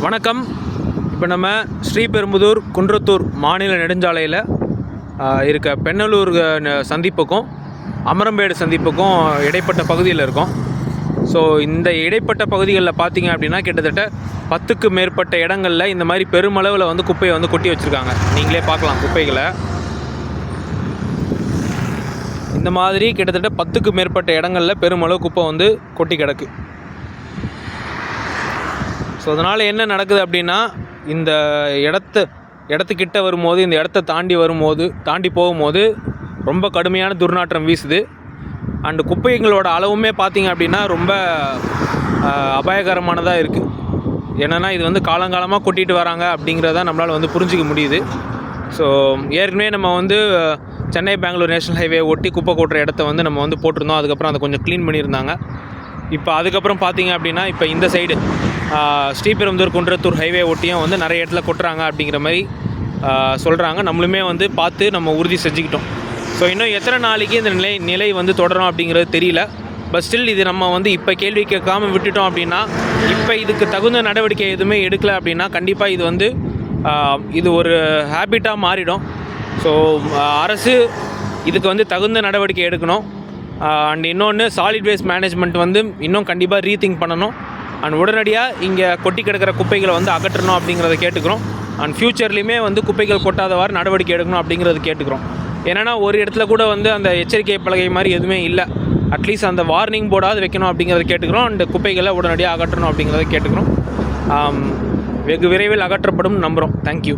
வணக்கம். இப்போ நம்ம ஸ்ரீபெரும்புதூர் குன்றத்தூர் மாநில நெடுஞ்சாலையில் இருக்க பெண்ணலூர் சந்திப்புக்கும் அமரம்பேடு சந்திப்புக்கும் இடைப்பட்ட பகுதியில் இருக்கோம். ஸோ இந்த இடைப்பட்ட பகுதிகளில் பார்த்தீங்க அப்படின்னா கிட்டத்தட்ட 10க்கு மேற்பட்ட இடங்களில் இந்த மாதிரி பெருமளவில் வந்து குப்பையை வந்து கொட்டி வச்சுருக்காங்க. நீங்களே பார்க்கலாம் குப்பைகளை. இந்த மாதிரி கிட்டத்தட்ட 10க்கு மேற்பட்ட இடங்களில் பெருமளவு குப்பை வந்து கொட்டி கிடக்கு. ஸோ அதனால் என்ன நடக்குது அப்படின்னா, இந்த இடத்துக்கிட்ட வரும்போது, இந்த இடத்த தாண்டி போகும்போது ரொம்ப கடுமையான துர்நாற்றம் வீசுது. அண்டு குப்பைங்களோட அளவுமே பார்த்திங்க அப்படின்னா ரொம்ப அபாயகரமானதாக இருக்குது. என்னென்னா இது வந்து காலங்காலமாக கொட்டிட்டு வராங்க அப்படிங்கிறத நம்மளால் வந்து புரிஞ்சிக்க முடியுது. ஸோ ஏற்கனவே நம்ம வந்து சென்னை பெங்களூர் நேஷனல் ஹைவே ஒட்டி குப்பை கொட்டுற இடத்த வந்து நம்ம வந்து போட்டிருந்தோம். அதுக்கப்புறம் அதை கொஞ்சம் க்ளீன் பண்ணியிருந்தாங்க. இப்போ அதுக்கப்புறம் பார்த்திங்க அப்படின்னா இப்போ இந்த சைடு ஸ்ரீபெரும்புதூர் குன்றத்தூர் ஹைவே ஒட்டியும் வந்து நிறைய இடத்துல கொட்டுறாங்க அப்படிங்கிற மாதிரி சொல்கிறாங்க. நம்மளுமே வந்து பார்த்து நம்ம உறுதி செஞ்சுக்கிட்டோம். ஸோ இன்னும் எத்தனை நாளைக்கு இந்த நிலை வந்து தொடரும் அப்படிங்கிறது தெரியல. பட் ஸ்டில் இது நம்ம வந்து இப்போ கேள்வி கேட்காமல் விட்டுட்டோம் அப்படின்னா, இப்போ இதுக்கு தகுந்த நடவடிக்கை எதுவுமே எடுக்கலை அப்படின்னா கண்டிப்பாக இது வந்து இது ஒரு ஹேபிட்டாக மாறிடும். ஸோ அரசு இதுக்கு வந்து தகுந்த நடவடிக்கை எடுக்கணும். அண்ட் இன்னொன்று சாலிட் வேஸ்ட் மேனேஜ்மெண்ட் வந்து இன்னும் கண்டிப்பாக ரீதிங்க் பண்ணணும். அண்ட் உடனடியாக இங்கே கொட்டி கிடக்கிற குப்பைகளை வந்து அகற்றணும் அப்படிங்கிறத கேட்டுக்கிறோம். அண்ட் ஃப்யூச்சர்லேயுமே வந்து குப்பைகள் கொட்டாதவாறு நடவடிக்கை எடுக்கணும் அப்படிங்கிறது கேட்டுக்கிறோம். ஏன்னா ஒரு இடத்துல கூட வந்து அந்த எச்சரிக்கை பலகை மாதிரி எதுவுமே இல்லை. அட்லீஸ்ட் அந்த வார்னிங் போர்டாவது வைக்கணும் அப்படிங்கிறத கேட்டுக்கிறோம். அண்ட் குப்பைகளை உடனடியாக அகற்றணும் அப்படிங்கிறத கேட்டுக்கிறோம். வெகு விரைவில் அகற்றப்படும் நம்புகிறோம். தேங்க்யூ.